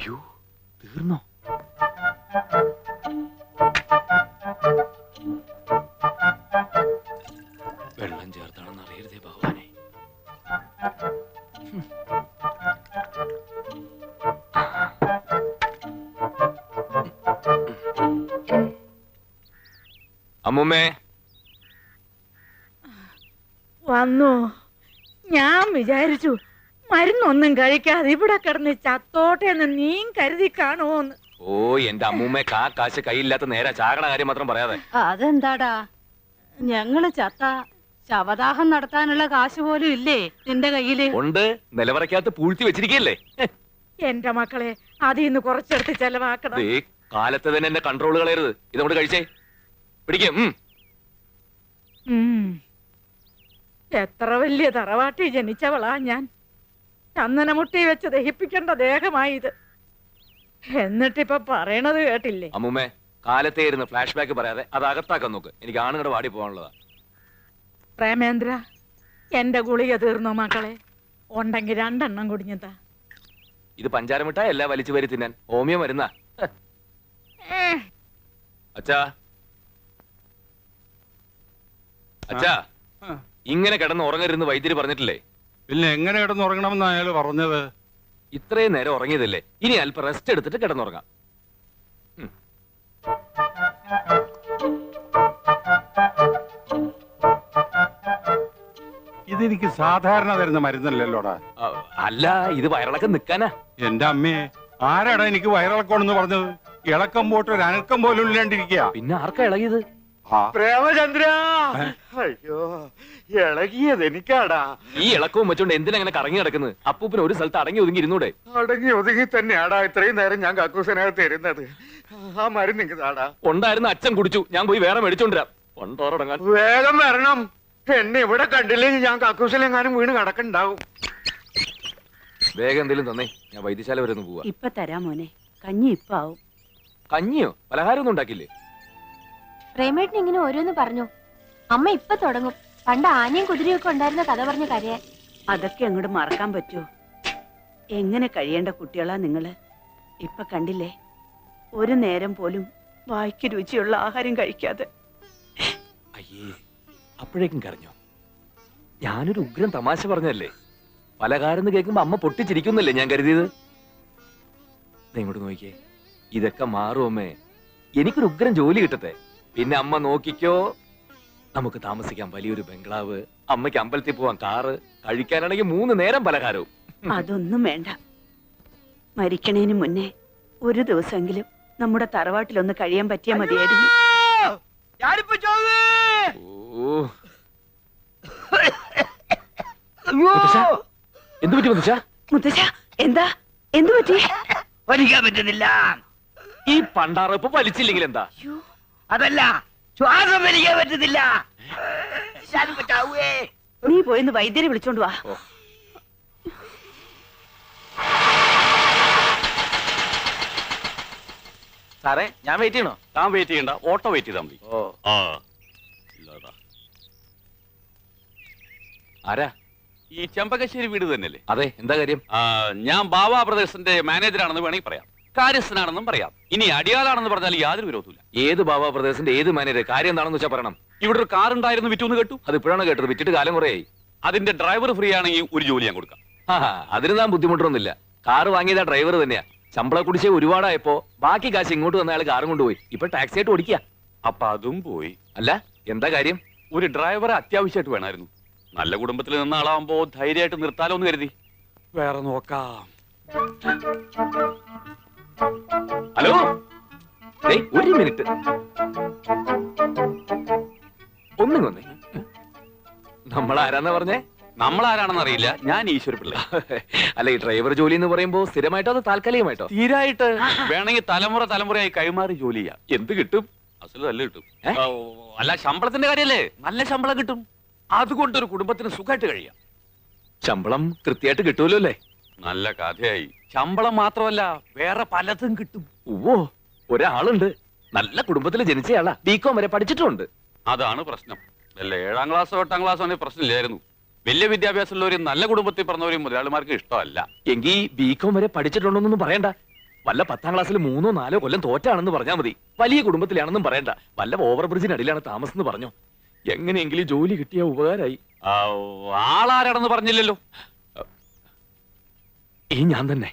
അയ്യോ, തീർന്നോ? വെള്ളം ചേർത്താണെന്ന് അറിയരുതേ ഭഗവാനെ. അമ്മൂമ്മേ വന്നു. ഞാൻ വിചാരിച്ചു മരുന്നൊന്നും കഴിക്കാതെ ഇവിടെ കിടന്ന് ചത്തോട്ടെ എന്ന് നീ കരുതി കാണുമോന്ന്. ഓ, എന്റെ അമ്മൂമ്മേ, കാശ് കയ്യില്ലാത്ത നേരെ ചാകണ കാര്യം മാത്രം പറയാതെ. അതെന്താടാ, ഞങ്ങള് ചത്ത ശവദാഹം നടത്താനുള്ള കാശ് പോലും ഇല്ലേ നിന്റെ കയ്യില്? ഉണ്ട്, നിലവറയ്ക്കകത്ത് പൂഴ്ത്തി വെച്ചിരിക്കല്ലേ. എന്റെ മക്കളെ അതിന്ന് കുറച്ചെടുത്ത് ചെലവാക്കണം. കാലത്ത് തന്നെ എന്റെ കൺട്രോൾ കളയരുത്. ഇതോട് കഴിച്ചേ, പിടിക്കും. എത്ര വലിയ തറവാട്ടി ജനിച്ചവളാ ഞാൻ. ചന്ദനമുട്ടി വെച്ച് ദഹിപ്പിക്കേണ്ട ദേഹമായി ഇത്. എന്നിട്ടിപ്പൊ പറയണത് കേട്ടില്ലേ? അമ്മൂമ്മേ, കാലത്തെ ഇരുന്ന് ഫ്ലാഷ് ബാക്ക് പറയാതെ അത് അകത്താക്കാൻ നോക്ക്. എനിക്ക് ആണുങ്ങളുടെ വാടി പോകാനുള്ളതാ. പ്രേമേന്ദ്ര, എന്റെ ഗുളിക തീർന്നോ മക്കളെ? ഉണ്ടെങ്കിൽ 2 എണ്ണം കുടിഞ്ഞതാ. ഇത് പഞ്ചാര മിഠായി അല്ല വലിച്ചു വരി തിന്നാൻ. ഹോമിയോ മരുന്ന. അച്ഛാ, അച്ഛാ, ഇങ്ങനെ കിടന്ന് ഉറങ്ങരുന്ന് വൈദ്യര് പറഞ്ഞിട്ടില്ലേ? പിന്നെ എങ്ങനെ കിടന്നുറങ്ങണമെന്ന് അയാൾ പറഞ്ഞത്? ഇത്രയും നേരം ഉറങ്ങിയതല്ലേ, ഇനി അല്പം റെസ്റ്റ് എടുത്തിട്ട് കിടന്നുറങ്ങാം. ഇതെനിക്ക് സാധാരണ തരുന്ന മരുന്നല്ലല്ലോടാ. അല്ല, ഇത് വയറിളക്കം നിക്കാനാ. എന്റെ അമ്മയെ, ആരാടാ എനിക്ക് വയറിളക്കമാണെന്ന് പറഞ്ഞത്? ഇളക്കം പോട്ട് ഒരു അനക്കം പോലും ഇല്ലാണ്ടിരിക്കുക. പിന്നെ ആർക്കാ ഇളകിയത്? പ്രേമചന്ദ്ര, അയ്യോ, ഇളകിയത് എനിക്കാടാ. ഈ ഇളക്കവും വെച്ചോണ്ട് എന്തിനങ്ങനെ കറങ്ങി കിടക്കുന്നത്? അപ്പൂപ്പിന് ഒരു സ്ഥലത്ത് അടങ്ങി ഒതുങ്ങി ഇരുന്നൂടെ? അടങ്ങി ഒതുങ്ങി തന്നെയാടാ ഇത്രയും നേരം ഞാൻ കക്കൂസനകത്ത് ഇരുന്നത്. ആ മരുന്ന് എനിക്ക് താടാ. ഉണ്ടായിരുന്ന അച്ഛൻ കുടിച്ചു, ഞാൻ പോയി വേറെ മേടിച്ചോണ്ടിരാം. കൊണ്ടോറടങ്ങാൻ വേഗം വരണം. എന്നെ ഇവിടെ കണ്ടില്ലെങ്കിൽ ഞാൻ കക്കൂസിലെങ്ങാനും വീണ് കിടക്കണ്ടാവും. വേഗം എന്തെങ്കിലും തന്നേ, ഞാൻ വൈദ്യശാല വരെ ഒന്ന് പോവാ. ഇപ്പൊ തരാം മോനെ, കഞ്ഞി ഇപ്പൊ ആവും. കഞ്ഞിയോ? പലഹാരം ഒന്നും ഉണ്ടാക്കില്ലേ? പ്രേമേട്ടൻ ഇങ്ങനെ ഓരോന്ന് പറഞ്ഞു. അമ്മ ഇപ്പൊ തുടങ്ങും പണ്ട് ആനയും കുതിരയൊക്കെ ഉണ്ടായിരുന്ന കഥ പറഞ്ഞ കരയാൻ. അതൊക്കെ അങ്ങോട്ട് മറക്കാൻ പറ്റുമോ? എങ്ങനെ കഴിയേണ്ട കുട്ടികളാ നിങ്ങള്. ഇപ്പൊ കണ്ടില്ലേ, ഒരു നേരം പോലും വായ്ക്ക് രുചിയുള്ള ആഹാരം കഴിക്കാതെ. അയ്യേ, അപ്പോഴേക്കും കരഞ്ഞോ? ഞാനൊരു ഉഗ്രം തമാശ പറഞ്ഞല്ലേ. പലഹാരം കേൾക്കുമ്പോ അമ്മ പൊട്ടിച്ചിരിക്കുന്നല്ലേ ഞാൻ കരുതിയത്. ഇങ്ങോട്ട് നോക്കിയേ, ഇതൊക്കെ മാറുമേ. എനിക്കൊരു ഉഗ്രം ജോലി കിട്ടട്ടെ, പിന്നെ അമ്മ നോക്കിക്കോ. നമുക്ക് താമസിക്കാൻ വലിയൊരു ബംഗ്ലാവ്, അമ്മയ്ക്ക് അമ്പലത്തിൽ പോവാൻ കാറ്, കഴിക്കാനാണെങ്കിൽ 3 നേരം പലഹാരവും. അതൊന്നും വേണ്ട. മരിക്കണേന് മുന്നേ ഒരു ദിവസമെങ്കിലും നമ്മുടെ തറവാട്ടിലൊന്ന് കഴിയാൻ പറ്റിയാ മതിയായിരുന്നു. എന്തു പറ്റി മുത്തശ്ശ? മുത്തശ്ശ, എന്താ എന്തു പറ്റി? വലിക്കാൻ പറ്റുന്നില്ല. ഈ പണ്ടാറപ്പ് വലിച്ചില്ലെങ്കിൽ എന്താ? അതല്ല, ശ്വാസം വലിക്കാൻ പറ്റുന്നില്ല. നീ പോയിന്ന് വൈദ്യരെ വിളിച്ചോണ്ട് വാ. സാറേ, ഞാൻ വെയിറ്റ് ചെയ്യണോ? താൻ വെയിറ്റ് ചെയ്യണ്ട, ഓട്ടോ വെയിറ്റ് ചെയ്താൽ മതി. ആരാ? ഈ ചെമ്പകശ്ശേരി വീട് തന്നെയല്ലേ? അതെ, എന്താ കാര്യം? ഞാൻ ബാബാ ബ്രദേഴ്സിന്റെ മാനേജറാണെന്ന് വേണമെങ്കിൽ പറയാം, കാര്യസ്ഥനാണെന്നും പറയാം. ഇനി അടിയാളാണെന്ന് പറഞ്ഞാൽ യാതൊരു വിരോധമില്ല. ഏത് ബാബാ പ്രദേശത്തിന്റെ ഏത് മാനേജർ? കാര്യം എന്താണെന്ന് വെച്ചാൽ പറയണം. ഇവിടെ ഒരു കാർ ഉണ്ടായിരുന്നു, വിറ്റൂന്ന് കേട്ടു. അത് ഇപ്പോഴാണ് കേട്ടത്, വിറ്റിട്ട് കാലം കുറയായി. അതിന്റെ ഡ്രൈവർ ഫ്രീ ആണെങ്കിൽ ഒരു ജോലി ഞാൻ കൊടുക്കാം. അതിന് താൻ ബുദ്ധിമുട്ടൊന്നുമില്ല. കാറ് വാങ്ങിയത് ആ ഡ്രൈവർ തന്നെയാ. ശമ്പള കുടിശ്ശിക ഒരുപാടായപ്പോ ബാക്കി കാശ് ഇങ്ങോട്ട് വന്ന അയാൾ കാറും കൊണ്ടുപോയി. ഇപ്പൊ ടാക്സി ആയിട്ട് ഓടിക്കുക. അപ്പൊ അതും പോയി. അല്ല, എന്താ കാര്യം? ഒരു ഡ്രൈവറെ അത്യാവശ്യമായിട്ട് വേണമായിരുന്നു. നല്ല കുടുംബത്തിൽ നിന്ന ആളാവുമ്പോ ധൈര്യമായിട്ട് നിർത്താലോ എന്ന് കരുതി. വേറെ നോക്കാം. ഹലോ, ഒരു മിനിറ്റ് ഒന്നും വന്നേ. നമ്മളാരാന്നാ പറഞ്ഞേ? നമ്മളാരാണെന്ന് അറിയില്ല, ഞാൻ ഈശ്വരപിള്ള. അല്ല, ഈ ഡ്രൈവർ ജോലി എന്ന് പറയുമ്പോ സ്ഥിരമായിട്ടോ അതോ താൽക്കാലികമായിട്ടോ? തീരായിട്ട് വേണമെങ്കിൽ തലമുറയായി കൈമാറി ജോലി ചെയ്യാം. എന്ത് കിട്ടും? അസല് നല്ല കിട്ടും. അല്ല, ശമ്പളത്തിന്റെ കാര്യല്ലേ, നല്ല ശമ്പളം കിട്ടും. അതുകൊണ്ടൊരു കുടുംബത്തിന് സുഖമായിട്ട് കഴിയാം. ശമ്പളം കൃത്യമായിട്ട് കിട്ടുമല്ലോ അല്ലേ? നല്ല കഥയായി. ശമ്പളം മാത്രമല്ല, വേറെ പലതും കിട്ടും. ഓ, ഒരാളുണ്ട്, നല്ല കുടുംബത്തിൽ ജനിച്ചയാളാ, ബികോം വരെ പഠിച്ചിട്ടുണ്ട്. അതാണ് പ്രശ്നം. അല്ല, 7ാം ക്ലാസ്സോ 8ാം ക്ലാസ്സോ ആണെങ്കിൽ പ്രശ്നമില്ലായിരുന്നു. വലിയ വിദ്യാഭ്യാസമുള്ളവരും നല്ല കുടുംബത്തിൽ പറഞ്ഞവരും മുതലാളിമാർക്ക് ഇഷ്ടമല്ല. എങ്കിൽ ബികോം വരെ പഠിച്ചിട്ടുണ്ടോന്നൊന്നും പറയണ്ട. വല്ല 10ാം ക്ലാസ്സിൽ 3 or 4 കൊല്ലം തോറ്റാണെന്ന് പറഞ്ഞാൽ മതി. വലിയ കുടുംബത്തിലാണെന്നും പറയണ്ട. വല്ല ഓവർ ബ്രിഡ്ജിനടിയിലാണ് താമസം എന്ന് പറഞ്ഞു. എങ്ങനെയെങ്കിലും ജോലി കിട്ടിയ ഉപകാരമായി. ആളാരാണെന്ന് പറഞ്ഞില്ലല്ലോ. ഈ ഞാൻ തന്നെ.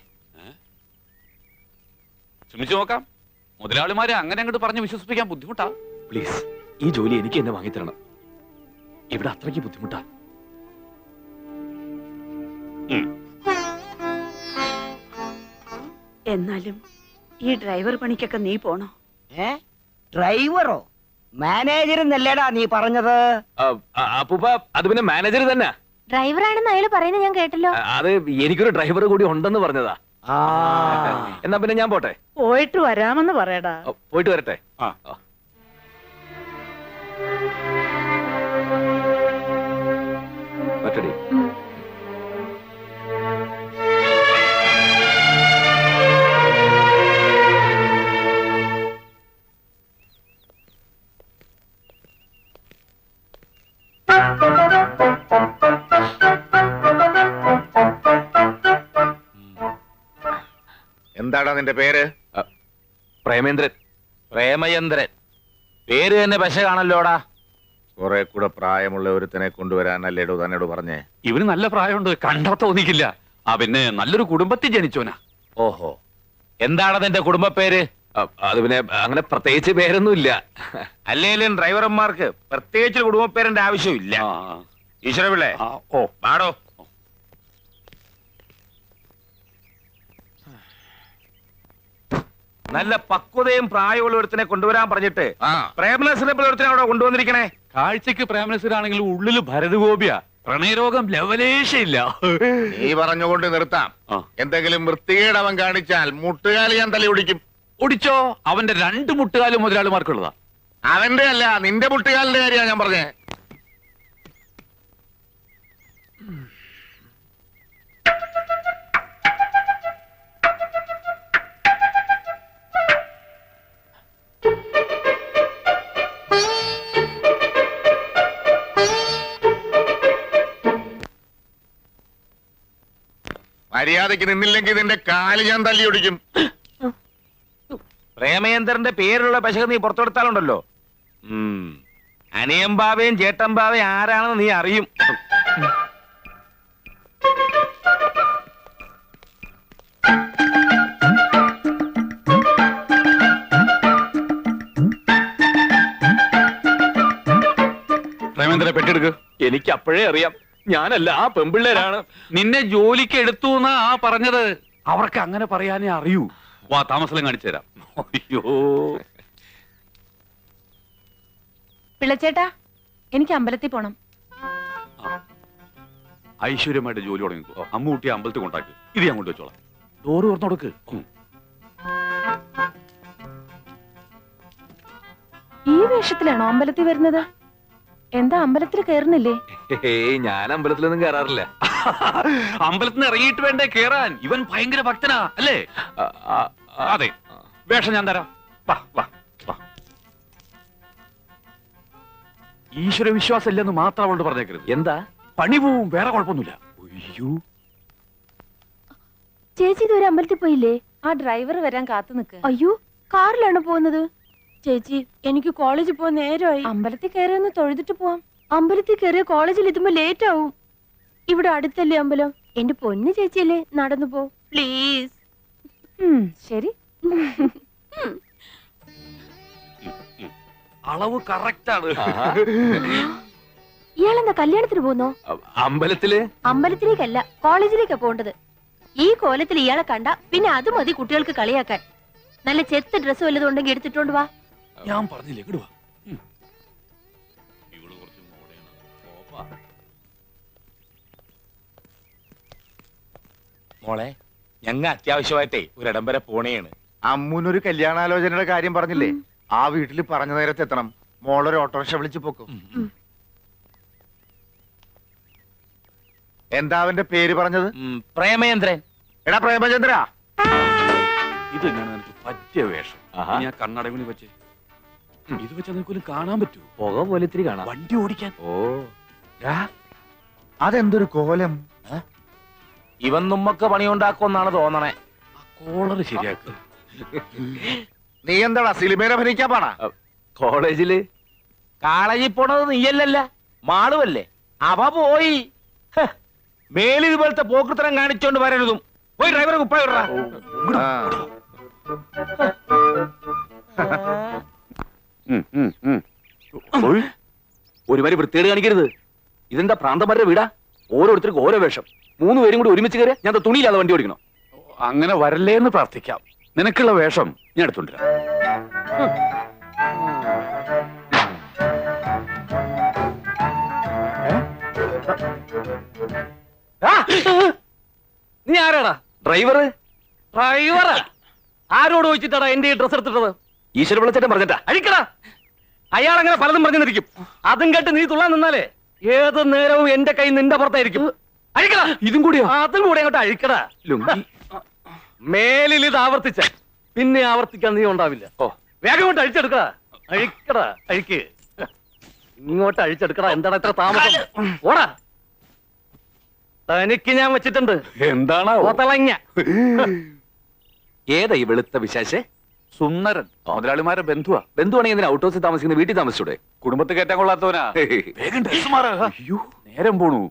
ശ്രമിച്ചു നോക്കാം. മുതലാളിമാരെ അങ്ങനെ അങ്ങോട്ട് പറഞ്ഞ് വിശ്വസിപ്പിക്കാൻ ബുദ്ധിമുട്ടാ. പ്ലീസ്, ഈ ജോലി എനിക്ക് എന്നെ വാങ്ങിത്തരണം. ഇവിടെ അത്രയ്ക്ക് ബുദ്ധിമുട്ടാ. എന്നാലും ഈ ഡ്രൈവർ പണിക്കൊക്കെ നീ പോണോ? ഡ്രൈവറോ മാനേജർ നീ പറഞ്ഞത്? അപ്പൂപ്പ, അത് പിന്നെ മാനേജർ തന്നെ. ഡ്രൈവറാണെന്ന് അയാൾ പറയുന്നത് ഞാൻ കേട്ടല്ലോ. അത് എനിക്കൊരു ഡ്രൈവർ കൂടി ഉണ്ടെന്ന് പറഞ്ഞതാ. എന്നാ പിന്നെ ഞാൻ പോട്ടെ. പോയിട്ട് വരാമെന്ന് പറയടാ. പോയിട്ട് വരട്ടെ. പറ്റടി. എന്താടാ നിന്റെ പേര്? പ്രേമേന്ദ്രൻ. പ്രേമചന്ദ്രൻ പേര് തന്നെ പശ കാണല്ലോടാ. കുറെ കൂടെ പ്രായമുള്ള ഒരുത്തനെ കൊണ്ടുവരാനല്ലേടോ തന്നോട് പറഞ്ഞേ? ഇവന് നല്ല പ്രായമുണ്ട്, കണ്ടാ തോന്നിക്കില്ല. പിന്നെ നല്ലൊരു കുടുംബത്തിൽ ജനിച്ചോനാ. ഓഹോ, എന്താണ് നിന്റെ കുടുംബ പേര്? അത് പിന്നെ അങ്ങനെ പ്രത്യേകിച്ച് പേരൊന്നുമില്ല. അല്ലേലും ഡ്രൈവർമാർക്ക് പ്രത്യേകിച്ച് കുടുംബ പേരിന്റെ ആവശ്യമില്ല. ഈശ്വര പിള്ളേ, ഓ പാടോ. നല്ല പക്വതയും പ്രായമുള്ള ഒരുത്തിനെ കൊണ്ടുവരാൻ പറഞ്ഞിട്ട് പ്രേമനസിനെ ഒരുത്തിനെ അവിടെ കൊണ്ടുവന്നിരിക്കണേ. കാഴ്ചക്ക് പ്രേമനസരാണെങ്കിലും ഉള്ളില് ഭരതഗോപിയാ. പ്രണയരോഗം ലവലേശയില്ല. നീ പറഞ്ഞുകൊണ്ട് നിർത്താം. എന്തെങ്കിലും വൃത്തികേട് അവൻ കാണിച്ചാൽ മുട്ടുകാലി ഞാൻ തലി ഒടിക്കും. ഒടിച്ചോ? അവന്റെ 2 മുട്ടുകാലും മുതലാളിമാർക്കുള്ളതാ. അവന്റെ അല്ല, നിന്റെ മുട്ടുകാലിന്റെ കാര്യമാണ് ഞാൻ പറഞ്ഞേ. മര്യാദയ്ക്ക് നിന്നില്ലെങ്കിൽ നിന്റെ കാല് ഞാൻ തല്ലി ഒടിക്കും. പ്രേമചന്ദ്രന്റെ പേരുള്ള പശ നീ പുറത്തെടുത്താലുണ്ടല്ലോ, അനിയമ്പാവയും ചേട്ടമ്പാവയും ആരാണെന്ന് നീ അറിയും. പ്രേമേന്ദ്രനെ പെട്ടെടുക്ക്. എനിക്ക് അപ്പോഴേ അറിയാം, ഞാനല്ല, ആ പെമ്പിള്ളേരാണ്. നിന്നെ ജോലിക്ക് എടുത്തു എന്നാ പറഞ്ഞത്. അവർക്ക് അങ്ങനെ പറയാനേ അറിയൂ. വാ, താമസം കാണിച്ചു തരാം. അയ്യോ, പിള്ളച്ചേട്ടാ, എനിക്ക് അമ്പലത്തിൽ പോണം. ഐശ്വര്യമായിട്ട് ജോലി തുടങ്ങിക്കോ. അമ്മൂട്ടി അമ്പലത്തിൽ കൊണ്ടാക്ക്. ഇത് ഞാൻ കൊണ്ടുവച്ചോളാം. ഡോറ് തുറന്നു കൊടുക്ക്. ഈ വേഷത്തിലാണോ അമ്പലത്തിൽ വരുന്നത്? എന്താ അമ്പലത്തിൽ കയറുന്നില്ലേ? ഞാൻ അമ്പലത്തിലൊന്നും കയറാറില്ല. അമ്പലത്തിൽ നിന്ന് ഇറങ്ങിയിട്ട് വേണ്ടേ കേറാൻ? ഇവൻ ഭയങ്കര ഭക്തനാ അല്ലേ? അതെ, വേഷം ഞാൻ തരാം. വാ വാ വാ. ഈശ്വര വിശ്വാസം ഇല്ലെന്ന് മാത്രം അവളോട് പറഞ്ഞേക്കരുത്. എന്താ? പണി പോവും, വേറെ കുഴപ്പമൊന്നുമില്ല. അയ്യോ, ചേച്ചി ഇതുവരെ അമ്പലത്തിൽ പോയില്ലേ? ആ ഡ്രൈവർ വരാൻ കാത്തു നിൽക്കുക. അയ്യോ, കാറിലാണ് പോകുന്നത്. ചേച്ചി, എനിക്ക് കോളേജിൽ പോകാൻ നേരമായി. അമ്പലത്തിൽ കയറിയൊന്ന് തൊഴുതിട്ട് പോവാം. അമ്പലത്തിൽ കയറിയ കോളേജിൽ എത്തുമ്പോ ലേറ്റ് ആവും. ഇവിടെ അടുത്തല്ലേ അമ്പലം? എന്റെ പൊന്നു ചേച്ചിയല്ലേ, നടന്നു പോ പ്ലീസ്. ശരി. അളവ് കറക്റ്റാണ്. ഇയാളെന്താ കല്യാണത്തിന് പോകുന്നോ? അമ്പലത്തില്? അമ്പലത്തിലേക്കല്ല, കോളേജിലേക്കാ പോണ്ടത്. ഈ കോലത്തിൽ ഇയാളെ കണ്ട പിന്നെ അത് മതി കുട്ടികൾക്ക് കളിയാക്കാൻ. നല്ല ചെത്ത് ഡ്രസ്സ് വല്ലതും ഉണ്ടെങ്കിൽ എടുത്തിട്ടോണ്ട് വാ. ഞാൻ പറഞ്ഞില്ലേ, ഇടുവാ. മോളെ, ഞങ്ങ അത്യാവശ്യമായിട്ടേ ഒരിടം വരെ പോണേയാണ്. അമ്മൂനൊരു കല്യാണാലോചനയുടെ കാര്യം പറഞ്ഞില്ലേ? ആ വീട്ടിൽ പറഞ്ഞ നേരത്തെ എത്തണം. മോളൊരു ഓട്ടോറിക്ഷ വിളിച്ചു പോക്കും. എന്താ അവന്റെ പേര് പറഞ്ഞത്? പ്രേമചന്ദ്രൻ. എടാ പ്രേമചന്ദ്ര, ഇത് ഞാൻ എനിക്ക് പറ്റിയ വേഷം. ഞാൻ കണ്ണട കൂടി വെച്ച് ഇത് വെച്ചാൽ നിനക്കൊരു കാണാൻ പറ്റൂ. പുക പോലെ ഇത്തിരി കാണാം. വണ്ടി ഓടിക്കാൻ. ഓ, അതെന്തൊരു കോലം! ഇവൻ നമ്മക്ക് പണിയുണ്ടാക്കുമെന്നാണ് തോന്നണേ. കോളർ ശരിയാക്ക്. നീ എന്താടാ സിനിമേനെ ഭരിക്കാൻ പാടാ? കോളേജില് കോളേജിൽ പോണത് നീയല്ലല്ല, മാളുവല്ലേ? അവ പോയി. മേലിൽ ഇതുപോലത്തെ പോക്കൃത്തരം കാണിച്ചോണ്ട് വരരുതും. പോയി ഡ്രൈവറെ കുപ്പായിടാ. ഒരു വരി വൃത്തികേട് കാണിക്കരുത്. ഇതെന്താ പ്രാന്തന്മാരുടെ വീടാ? ഓരോരുത്തർക്കും ഓരോ വേഷം. 3 പേരും കൂടി ഒരുമിച്ച് കയറിയ ഞാൻ തുണിയില്ലാതെ വണ്ടി ഓടിക്കണം. അങ്ങനെ വരല്ലേ എന്ന് പ്രാർത്ഥിക്കാം. നിനക്കുള്ള വേഷം ഞാൻ എടുത്തോണ്ടിരാം. നീ ആരാടാ? ഡ്രൈവർ? ഡ്രൈവറാ? ആരോട് ചോദിച്ചിട്ടാടാ എന്റെ ഈ ഡ്രസ് എടുത്തിട്ടത്? ഈശ്വര വിളിച്ചേട്ടൻ പറഞ്ഞിട്ടാ. അഴിക്കടാ. അയാൾ അങ്ങനെ പലതും പറഞ്ഞിരിക്കും. അതും കേട്ട് നീ തുള്ളാൻ നിന്നാലേ ഏത് നേരവും എന്റെ കൈ നിന്റെ പുറത്തായിരിക്കും. അഴിക്കടാ. ഇതും കൂടിയോ? അതും കൂടെ അങ്ങോട്ട് അഴിക്കടാ. മേലിൽ ഇത് ആവർത്തിച്ച പിന്നെ ആവർത്തിക്കാൻ നീ ഉണ്ടാവില്ല. ഓ, വേഗം കൊണ്ട് അഴിച്ചെടുക്കടാ. അഴിക്കടാ, അഴിക്ക്. ഇങ്ങോട്ട് അഴിച്ചെടുക്കടാ. എന്താണ് ഇത്ര താമസം? ഓടാ. തനിക്ക് ഞാൻ വെച്ചിട്ടുണ്ട്. എന്താണ് ഓത്തളങ്ങ. ഏതാ ഈ വെളുത്ത വിശേഷേ? സുന്ദരൻ. മുതലാളിമാരെ ബന്ധുവാ. ബന്ധുവാണെങ്കിൽ എന്തിനാ ഔട്ട് ഹൗസിൽ താമസിക്കുന്ന? വീട്ടിൽ താമസിച്ചൂടെ? കുടുംബത്തിൽ കയറ്റാൻ കൊള്ളാത്തവനാ. വേഗം ഡ്രസ് മാറാ. അയ്യോ, നേരം പോണു.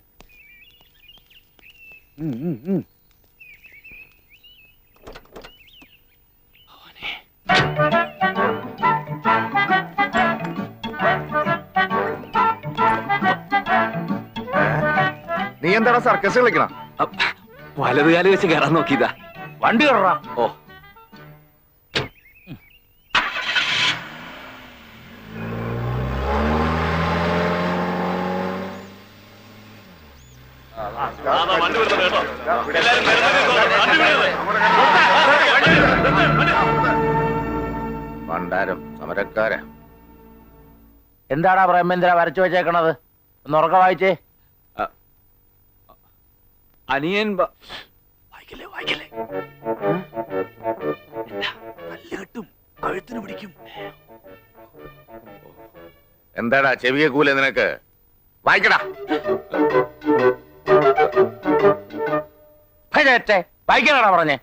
നീ എന്താടാ സർക്കസ് കളിക്കണം? വലതുകാലം വെച്ച് കയറാൻ നോക്കിയതാ. വണ്ടി കയറാ. ഓ, പണ്ടാരം സമരക്കാരാ. എന്താടാ പ്രേമേന്ദ്ര വരച്ചു വെച്ചേക്കണത്? ഒന്ന് ഉറക്കം വായിച്ചേ. അനിയൻ വായിക്കല്ലേ, വായിക്കല്ലേ. കല്ല് കെട്ടും, കഴുത്തിന് പിടിക്കും. എന്താടാ ചെവിയെ കൂലെ നിനക്ക്? വായിക്കടാ. വായിക്കണടാ പറഞ്ഞേ.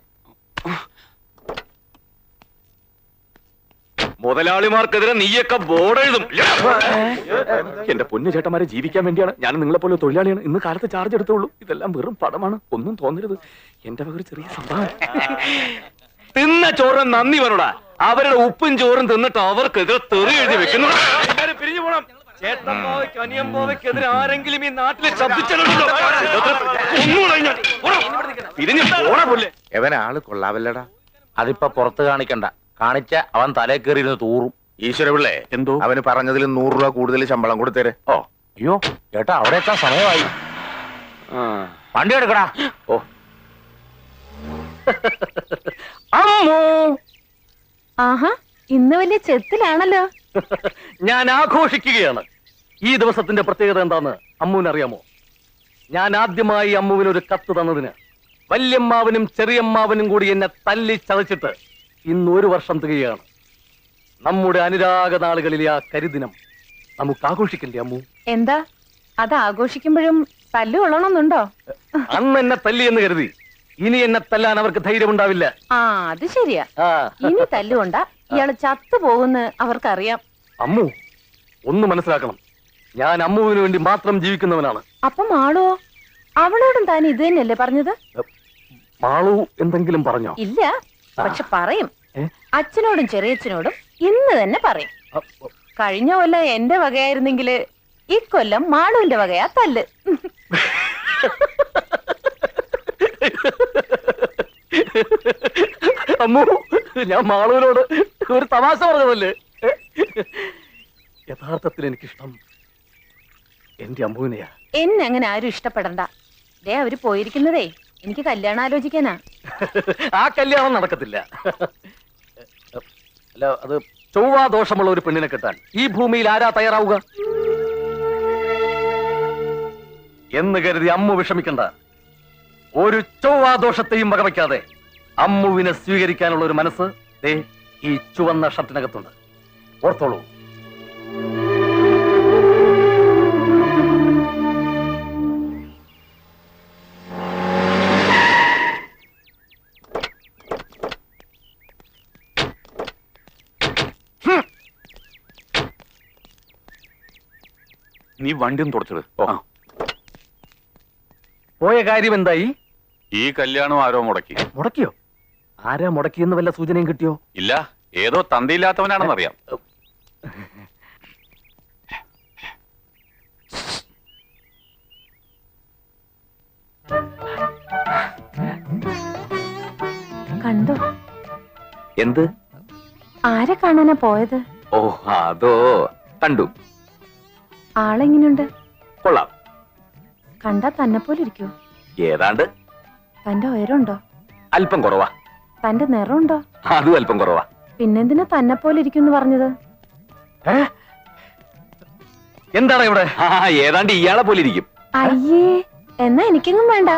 മുതലാളിമാർക്കെതിരെ നീയൊക്കെ ബോർഡ് എഴുതും. എന്റെ പൊന്നു ചേട്ടന്മാരെ, ജീവിക്കാൻ വേണ്ടിയാണ് ഞാൻ നിങ്ങളെ പോലെ തൊഴിലാളിയാണ്. ഇന്ന് കാലത്ത് ചാർജ് എടുത്തുള്ളൂ. ഇതെല്ലാം വെറും പടമാണ്. ഒന്നും തോന്നരുത്. എന്റെ വക ഒരു ചെറിയ സംഭവം. തിന്ന ചോറും നന്ദി വരൂടാ. അവരുടെ ഉപ്പും ചോറും തിന്നിട്ട് അവർക്കെതിരെ തെറി എഴുതി വെക്കുന്നു. പിരിഞ്ഞു പോണം. ചേട്ടന്മാവയ്ക്ക് അനിയമ്പോവയ്ക്കെതിരെ ആരെങ്കിലും ഈ നാട്ടിൽ ശബ്ദിച്ചിട്ടുണ്ടോ? പിരിഞ്ഞു പോണ പോലെ. എവൻ ആള് കൊള്ളാവല്ലടാ. അതിപ്പോ പുറത്ത് കാണിക്കണ്ട. കാണിച്ച അവൻ തലേ കയറിയിരുന്ന് തൂറും. ഈശ്വര പിള്ളേ, എന്തോ അവന് പറഞ്ഞതിൽ 100 രൂപ കൂടുതൽ ശമ്പളം കൊടുത്തേരെ. ഓ അയ്യോ ചേട്ടാ, അവിടെ എത്താൻ സമയമായി. വണ്ടി എടുക്കടാ. ഓ, അമ്മോ, ആഹാ, ഇന്ന് വലിയ ചെത്തിലാണല്ലോ. ഞാൻ ആഘോഷിക്കുകയാണ്. ഈ ദിവസത്തിന്റെ പ്രത്യേകത എന്താന്ന് അമ്മുവിനറിയാമോ? ഞാൻ ആദ്യമായി അമ്മുവിനൊരു കത്ത് തന്നതിന് വല്യമ്മാവനും ചെറിയമ്മാവനും കൂടി എന്നെ തല്ലി ചതച്ചിട്ട് ഇന്ന് 1 വർഷം തികയാണ്. നമ്മുടെ അനുരാഗ നാളുകളിലെ ആ കരിദിനം നമുക്ക് ആഘോഷിക്കണ്ടേ അമ്മു? എന്താ അത് ആഘോഷിക്കുമ്പോഴും തല്ലു കൊള്ളണമെന്നുണ്ടോ? അന്ന് എന്നെ തല്ലി എന്ന് കരുതി ഇനി എന്നെ തല്ലാൻ അവർക്ക് ധൈര്യമുണ്ടാവില്ല. ആ, അത് ശരിയാ. ഇനി തല്ലുകൊണ്ട ഇയാള് ചത്തുപോകുന്ന് അവർക്കറിയാം. അമ്മു, ഒന്ന് മനസ്സിലാക്കണം. ഞാൻ അമ്മുവിന് വേണ്ടി മാത്രം ജീവിക്കുന്നവനാണ്. അപ്പം മാളുവോ? അവളോടും താൻ ഇത് തന്നെയല്ലേ പറഞ്ഞത്? മാളു എന്തെങ്കിലും പറഞ്ഞോ? ഇല്ല, പക്ഷെ പറയും. അച്ഛനോടും ചെറിയച്ഛനോടും ഇന്ന് തന്നെ പറയും. കഴിഞ്ഞ കൊല്ലം എന്റെ വകയായിരുന്നെങ്കില് ഇക്കൊല്ലം മാളുവിന്റെ വകയാ തല്ല്. അമ്മു, ഞാൻ മാളുവിനോട് ഒരു തമാശ പറഞ്ഞതല്ലേ. യഥാർത്ഥത്തിൽ എനിക്കിഷ്ടം എന്റെ അമ്മുവിനെയാ. എന്നെ അങ്ങനെ ആരും ഇഷ്ടപ്പെടണ്ട. ദേ അവര് പോയിരിക്കുന്നതേ എനിക്ക് കല്യാണം ആലോചിക്കാനാ. ആ കല്യാണം നടക്കത്തില്ല. അല്ല, അത് ചൊവ്വാ ദോഷമുള്ള ഒരു പെണ്ണിനെ കെട്ടാൻ ഈ ഭൂമിയിൽ ആരാ തയ്യാറാവുക എന്ന് കരുതി അമ്മു വിഷമിക്കണ്ട. ഒരു ചൊവ്വാ ദോഷത്തെയും വകവയ്ക്കാതെ അമ്മുവിനെ സ്വീകരിക്കാനുള്ള ഒരു മനസ്സ് ദേ ഈ ചുവന്ന ഷർട്ടിനകത്തുണ്ട്. ഓർത്തോളൂ. നീ വണ്ടി ഒന്ന് തുടച്ചത്. പോയ കാര്യം എന്തായി? ഈ കല്യാണം ആരോ മുടക്കി. മുടക്കിയോ? ആരാ മുടക്കിയെന്ന് വല്ല സൂചനയും കിട്ടിയോ? ഇല്ല, ഏതോ തന്തയില്ലാത്തവനാണെന്നറിയാം. കണ്ടോ? എന്ത്? ആരെ കാണാനാ പോയത്? ഓ, അതോ കണ്ടു. ആളെങ്ങനെയുണ്ട്? കൊള്ളാം. കണ്ടാ തന്നെ പോലെ ഇരിക്കോ? ഏതാണ്ട്. തന്റെ ഉയരമുണ്ടോ? അല്പം കുറവാ. തന്റെ നിറമുണ്ടോ? അതും അല്പം കുറവാ. പിന്നെന്തിനാ തന്നെ പോലെ ഇരിക്കും പറഞ്ഞത്? എന്താണ് ഇവിടെ? ഏതാണ്ട് ഇയാളെ പോലെ ഇരിക്കും. അയ്യേ, എന്നാ എനിക്കെങ്ങും വേണ്ട.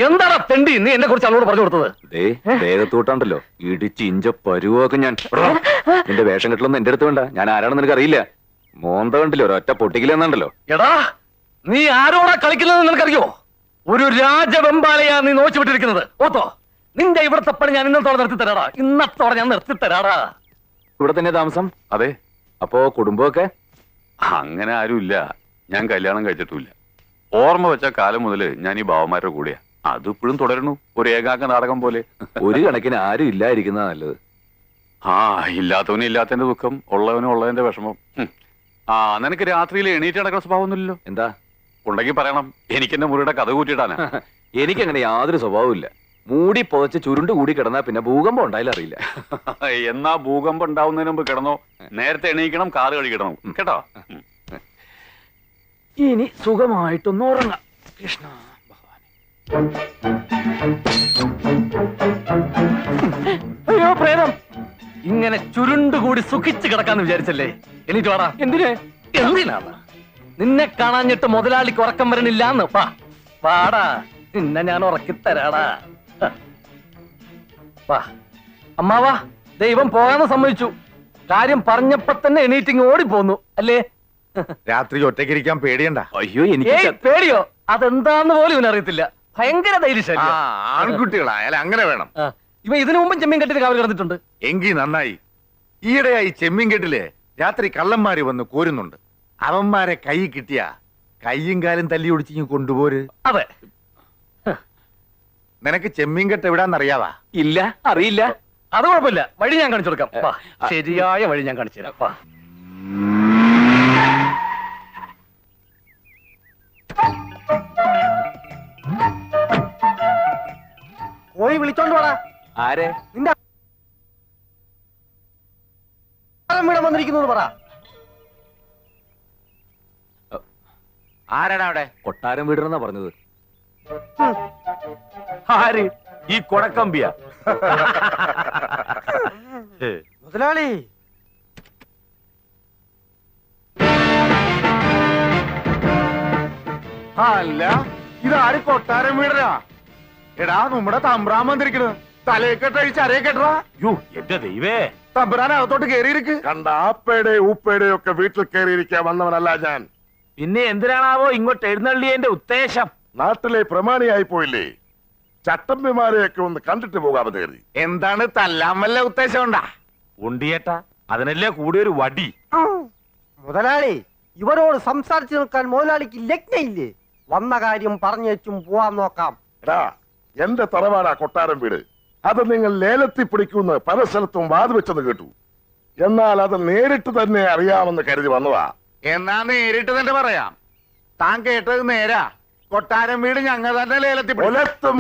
എന്താണ് തെണ്ടി നീ എന്നെ കുറിച്ച് അവളോട് പറഞ്ഞു കൊടുത്തത്? ദേഹത്തൂട്ടാണ്ടല്ലോ ഇടിച്ച് ഇഞ്ച പരുവൊക്കെ ഞാൻ. നിന്റെ വേഷം കെട്ടലൊന്നും എന്റെ അടുത്ത് വേണ്ട. ഞാൻ ആരാണെന്ന് നിനക്ക് അറിയില്ല. മോന്ത കണ്ടില്ലോ, ഒരൊറ്റ പൊട്ടിക്കില്ലെന്നുണ്ടല്ലോ. എടാ, നീ ആരോടാ കളിക്കുന്നത് നിനക്കറിയോ? ഒരു രാജവെമ്പാലയാ നീ നോച്ചു വിട്ടിരിക്കുന്നത്. ഓത്തോ, നിന്റെ ഇവിടത്തെ പണി ഞാൻ ഇന്നത്തോടെ നിർത്തി തരാടാ. ഇന്നത്തോടെ ഞാൻ നിർത്തി തരാടാ. ഇവിടെ തന്നെ താമസം? അതെ. അപ്പോ കുടുംബമൊക്കെ? അങ്ങനെ ആരുമില്ല. ഞാൻ കല്യാണം കഴിച്ചിട്ടില്ല. ഓർമ്മ വെച്ച കാലം മുതല് ഞാൻ ഈ ബാവന്മാരുടെ കൂടെയാ. അതിപ്പോഴും തുടരുന്നു, ഒരു ഏകാംഗ നാടകം പോലെ. ഒരു കണക്കിന് ആരും ഇല്ലാതിരിക്കുന്നതാ നല്ലത്. ഇല്ലാത്തവനും ഇല്ലാത്തതിന്റെ ദുഃഖം, ഉള്ളവനും ഉള്ളതിന്റെ വിഷമം. നിനക്ക് രാത്രിയിൽ എണീറ്റ് നടക്കുന്ന സ്വഭാവമൊന്നുമില്ലല്ലോ. എന്താ ഉണ്ടെങ്കിൽ പറയണം, എനിക്ക് എന്റെ മുറിയുടെ കഥ കൂട്ടിയിട്ടാണ്. എനിക്കങ്ങനെ യാതൊരു സ്വഭാവവും ഇല്ല. മൂടി പുതച്ച് ചുരുണ്ട് കൂടി കിടന്നാ പിന്നെ ഭൂകമ്പം ഉണ്ടായാലും അറിയില്ല. എന്നാ ഭൂകമ്പം ഉണ്ടാവുന്നതിന് മുമ്പ് കിടന്നോ. നേരത്തെ എണീക്കണം, കാറ് കഴിക്കണം കേട്ടോ. ഇനി സുഖമായിട്ടൊന്ന് ഉറങ്ങാം. കൃഷ്ണ അയ്യോ പ്രേതം, ഇങ്ങനെ ചുരുണ്ടുകൂടി സുഖിച്ച് കിടക്കാന്ന് വിചാരിച്ചല്ലേ? എനിക്ക് വാടാ. എന്തിനാണ് നിന്നെ കാണാഞ്ഞിട്ട് മുതലാളിക്ക് ഉറക്കം വരണില്ലാന്ന്? വാടാ, നിന്നെ ഞാൻ ഉറക്കിത്തരാടാ. വാ അമ്മാവാ, ദൈവം പോകാന്ന് സമ്മതിച്ചു. കാര്യം പറഞ്ഞപ്പോ തന്നെ എണീറ്റിങ് ഓടിപ്പോന്നു അല്ലേ? രാത്രി ഒറ്റയ്ക്കിരിക്കാൻ പേടിയണ്ട. അയ്യോ, എനിക്ക് പേടിയോ? അതെന്താന്ന് പോലും ഇവനറിയത്തില്ല. ഭയങ്കര ധൈര്യശാലി. ആൺകുട്ടികളായാലും അങ്ങനെ വേണം. ഇവ ഇതിനു മുമ്പും ചെമ്മീൻ കെട്ടിട്ട് കാവൽ കിടന്നിട്ടുണ്ട്. എങ്കി നന്നായി. ഈയിടെയായി ചെമ്മീൻ കെട്ടില് രാത്രി കള്ളന്മാര് വന്ന് കോരുന്നുണ്ട്. അവന്മാരെ കൈ കിട്ടിയ കയ്യും കാലും തല്ലി ഒടിച്ചിങ്ങ് കൊണ്ടുപോര്. അതെ. നിനക്ക് ചെമ്മീൻ കെട്ട് എവിടാന്നറിയാവാ? ഇല്ല, അറിയില്ല. അത് കുഴപ്പമില്ല, വഴി ഞാൻ കാണിച്ചു കൊടുക്കാം. ശരിയായ വഴി ഞാൻ കാണിച്ചു തരാം. പോയി വിളിച്ചോണ്ട് പോടാ. ആരെ? നിന്റെ വീട് വന്നിരിക്കുന്നു പറ. ആരാടാ അവിടെ? കൊട്ടാരം വീടണെന്നാ പറഞ്ഞത്. ആര്? ഈ കൊടക്കമ്പിയ മുതലാളി. അല്ല, ഇതാര് കൊട്ടാരം വീടരാ? എടാ, നമ്മുടെ തമ്പ്രാൻ വന്നിരിക്കണ്. തലയെക്കെട്ടഴിച്ച് അരയെ കെട്ടറാ. യോ എന്റെ ദൈവേ, തമ്പ്രാൻ അകത്തോട്ട് കേറിയിരിക്ക്. കണ്ട ആപ്പയുടെ ഊപ്പയുടെ ഒക്കെ വീട്ടിൽ കയറിയിരിക്കാൻ വന്നവനല്ല ഞാൻ. പിന്നെ എന്തിനാണാവോ ഇങ്ങോട്ട് എഴുന്നള്ളിയതിന്റെ ഉദ്ദേശം? നാട്ടിലെ പ്രമാണിയായി പോയില്ലേ, ചട്ടമ്പിമാരെയൊക്കെ ഒന്ന് കണ്ടിട്ട് പോകാമെന്ന് കരുതി. എന്താണ്, തല്ലാൻ വല്ല ഉദ്ദേശം ഉണ്ടാ? ഉണ്ടിയേട്ടാ, അതിനല്ലേ കൂടിയൊരു വടി. മുതലാളി, ഇവരോട് സംസാരിച്ചു നിൽക്കാൻ മുതലാളിക്ക് ലഗ്നയില്ലേ? വന്ന കാര്യം പറഞ്ഞേച്ചും പോവാൻ നോക്കാം. എടാ, എന്റെ തറവാടാ കൊട്ടാരം വീട്. അത് നിങ്ങൾ ലേലത്തിൽ പിടിക്കുമെന്ന് പല സ്ഥലത്തും വാതുവെച്ചെന്ന് കേട്ടു. എന്നാൽ അത് നേരിട്ട് തന്നെ അറിയാമെന്ന് കരുതി വന്നതാ. എന്നാ നേരിട്ട് തന്നെ പറയാം. താൻ കേട്ടത് നേരാ. കൊട്ടാരം വീട് ഞങ്ങൾ തന്നെ ലേലത്തിൽ പിടിക്കും.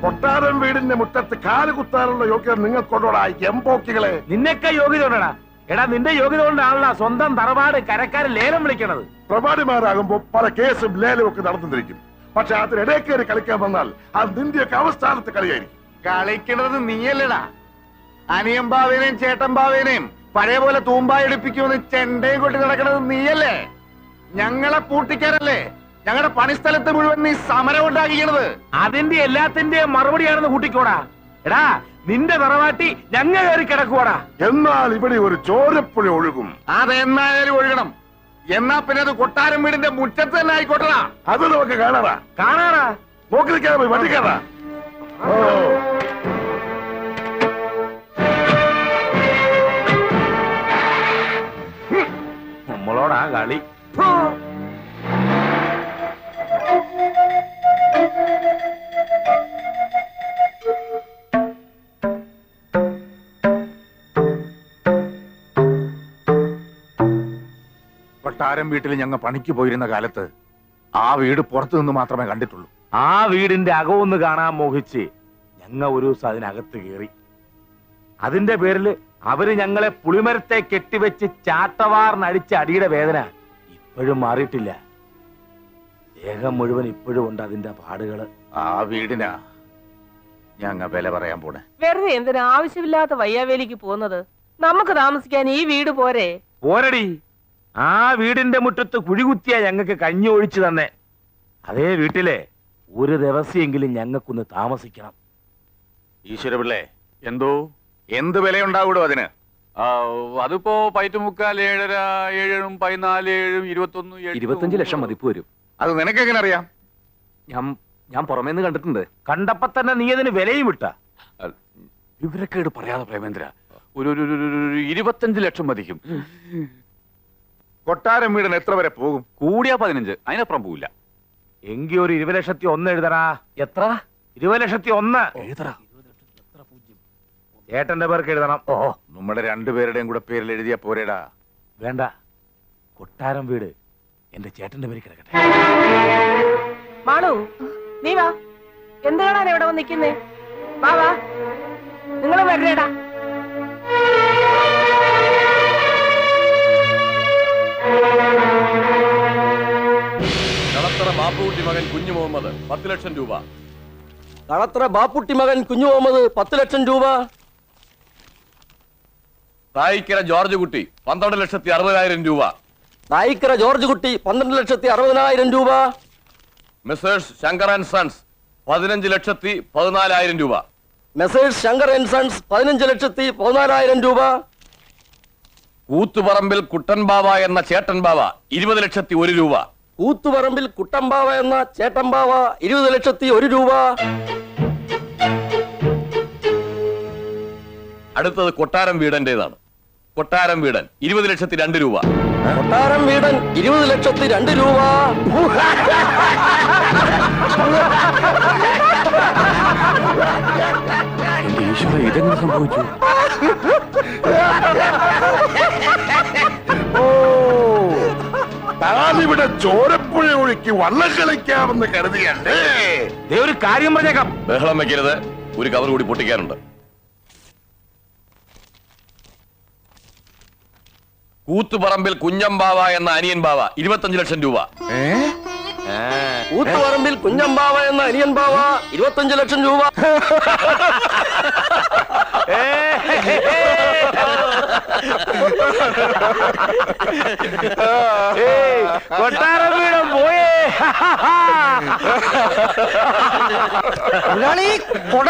കൊട്ടാരം വീടിന്റെ മുറ്റത്ത് കാല് കുത്താനുള്ള യോഗ്യത നിങ്ങൾക്കൊണ്ടോടാ എംപോക്കികളെ. നിന്നൊക്കെ യോഗ്യത കൊണ്ടാ. എടാ, നിന്റെ യോഗ്യത കൊണ്ടാണല്ലോ സ്വന്തം തറവാട് കരക്കാരൻ ലേലം വിളിക്കണത്. പ്രഭാടിമാരാകുമ്പോ പല കേസും ലേലവും ഒക്കെ നടന്നിരിക്കും. പക്ഷെ അതിനിടയിൽ കയറി കളിക്കാൻ വന്നാൽ അത് നിന്റെയൊക്കെ അവസ്ഥാനത്ത് കളിയായിരിക്കും. കളിക്കണത് നീയല്ലടാ. അനിയൻ ബാവേനെയും ചേട്ടൻ ബാവേനെയും പഴയ പോലെ തൂമ്പായി എടുപ്പിക്കുമെന്ന് ചെണ്ടയും കൊട്ടി നടക്കണത് നീയല്ലേ? ഞങ്ങളെ പൂട്ടിക്കാരല്ലേ? ഞങ്ങളുടെ പണിസ്ഥലത്ത് മുഴുവൻ നീ സമരം ഉണ്ടാക്കിക്കണത്. അതിന്റെ എല്ലാത്തിന്റെയും മറുപടിയാണെന്ന് കൂട്ടിക്കോടാ. എടാ, നിന്റെ തറവാട്ടി ഞങ്ങ കയറി കിടക്കുവാടാ. എന്നാൽ ഇവിടെ ഒരു ചോരപ്പുഴ ഒഴുകും. അതെന്നായാലും ഒഴുകണം. എന്നാ പിന്നെ അത് കൊട്ടാരം വീടിന്റെ മുറ്റത്ത് തന്നെ ആയിക്കോട്ടടാ. അത് നമുക്ക് കാണാറാ. കാണാറാ. നോക്കി നിൽക്കാതെ പോയി വണ്ടിക്കാറാ. ഓ, കളി. കൊട്ടാരം വീട്ടിൽ ഞങ്ങൾ പണിക്ക് പോയിരുന്ന കാലത്ത് ആ വീട് പുറത്തു നിന്ന് മാത്രമേ കണ്ടിട്ടുള്ളൂ. ആ വീടിന്റെ അകമൊന്ന് കാണാൻ മോഹിച്ച് ഞങ്ങ ഒരു ദിവസം അതിനകത്ത് കയറി. അതിന്റെ പേരില് അവര് ഞങ്ങളെ പുളിമരത്തെ കെട്ടിവെച്ച് ചാട്ടവാറിനടിച്ച അടിയുടെ വേദന ഇപ്പോഴും മാറിയിട്ടില്ല. ദേഹം മുഴുവൻ ഇപ്പോഴും ഉണ്ട് അതിന്റെ പാടുകള്. ആ വീടിനാ ഞങ്ങ വില പറയാൻ പോണേ. വെറുതെ എന്തിനാ ആവശ്യമില്ലാത്ത വയ്യാവേലിക്ക് പോകുന്നത്? നമുക്ക് താമസിക്കാൻ ഈ വീട് പോരെ? പോരടി, ആ വീടിന്റെ മുറ്റത്ത് കുഴികുത്തിയാ ഞങ്ങൾക്ക് കഞ്ഞി ഒഴിച്ചു തന്നെ. അതേ വീട്ടിലെ ഒരു ദിവസമെങ്കിലും ഞങ്ങൾക്കൊന്ന് താമസിക്കണം. ഈശ്വരപിള്ളേ, എന്തോ എന്ത് വിലയുണ്ടാവൂടോ അതിന്? അതിപ്പോ 5.75, 7, 7, 14, 21, 25 ലക്ഷം മതിപ്പ് വരും. അത് നിനക്കെങ്ങനെ അറിയാം? ഞാൻ പുറമേന്ന് കണ്ടിട്ടുണ്ട്. കണ്ടപ്പോ തന്നെ നീ അതിന് വിലയും വിട്ട. വിവരക്കേട് പറയാതെ പ്രേമേന്ദ്ര, ഒരു 25 ലക്ഷം മതിക്കും. കൊട്ടാരം വീടിന് എത്ര വരെ പോകും? കൂടിയാ 15, അതിനപ്പുറം പോവില്ല. എങ്കി ഒരു 20,01,000 എഴുതടാ. എത്ര? 20,01,000 എഴുതറാ. ചേട്ടന്റെ പേർക്ക് എഴുതണം. നമ്മുടെ രണ്ടുപേരുടെയും കൂടെ പേരിൽ എഴുതിയാ പോരേടാ. വേണ്ട, കൊട്ടാരം വീട് എന്റെ ചേട്ടന്റെ പേര് കിടക്കട്ടെ. മാളു, നീ വാ. എന്ത് കാണാൻ ഇവിടെ വന്ന് നിൽക്കുന്നേ? വാ വാ, നിങ്ങൾ വരേടാ. കളത്തറ ബാപ്പുകുട്ടി മകൻ കുഞ്ഞു മുഹമ്മദ് 10 ലക്ഷം രൂപ. കളത്ര ബാപ്പുട്ടി മകൻ കുഞ്ഞു മുഹമ്മദ് 10 ലക്ഷം രൂപ. തായിക്കര ജോർജ് കുട്ടി 12,60,000 രൂപ. നായിക്കര ജോർജ് കുട്ടി 12,60,000 രൂപ. മെസ്സേഴ്സ് ശങ്കർ ആൻഡ് സൺസ് 15,14,000 രൂപ. മെസ്സേഴ്സ് ശങ്കർ ആൻഡ് സൺസ് 15,14,000 രൂപ. കൂത്തുപറമ്പിൽ കുട്ടൻ ബാവ എന്ന ചേട്ടൻ ബാവ 20,01,000 രൂപ. കൂത്തുപറമ്പിൽ കുട്ടമ്പാവ എന്ന ചേട്ടമ്പാവ 20,01,000 രൂപ. അടുത്തത് കൊട്ടാരം വീടന്റേതാണ്. കൊട്ടാരം വീടൻ 20,02,000 രൂപ. കൊട്ടാരം വീടൻ 20,02,000 രൂപ. എന്റെ ഈശ്വര, ഇതെങ്ങനെ സംഭവിച്ചു? താനിവിടെ ചോരപ്പുഴ ഒഴുക്കി വള്ളം കളിക്കാമെന്ന് കരുതിയല്ലേ? ഒരു കാര്യം പറഞ്ഞേക്കാം. ബഹളം വെക്കരുത്, ഒരു കവർ കൂടി പൊട്ടിക്കാനുണ്ട്. കൂത്തുപറമ്പിൽ കുഞ്ഞമ്പാവ എന്ന അനിയൻ ബാവ 25 ലക്ഷം രൂപ. കൂത്തുപറമ്പിൽ കുഞ്ഞമ്പാവ എന്ന അനിയൻ ബാവ 25 ലക്ഷം രൂപ. കൊട്ടാരം വീടും പോയേ. കൊട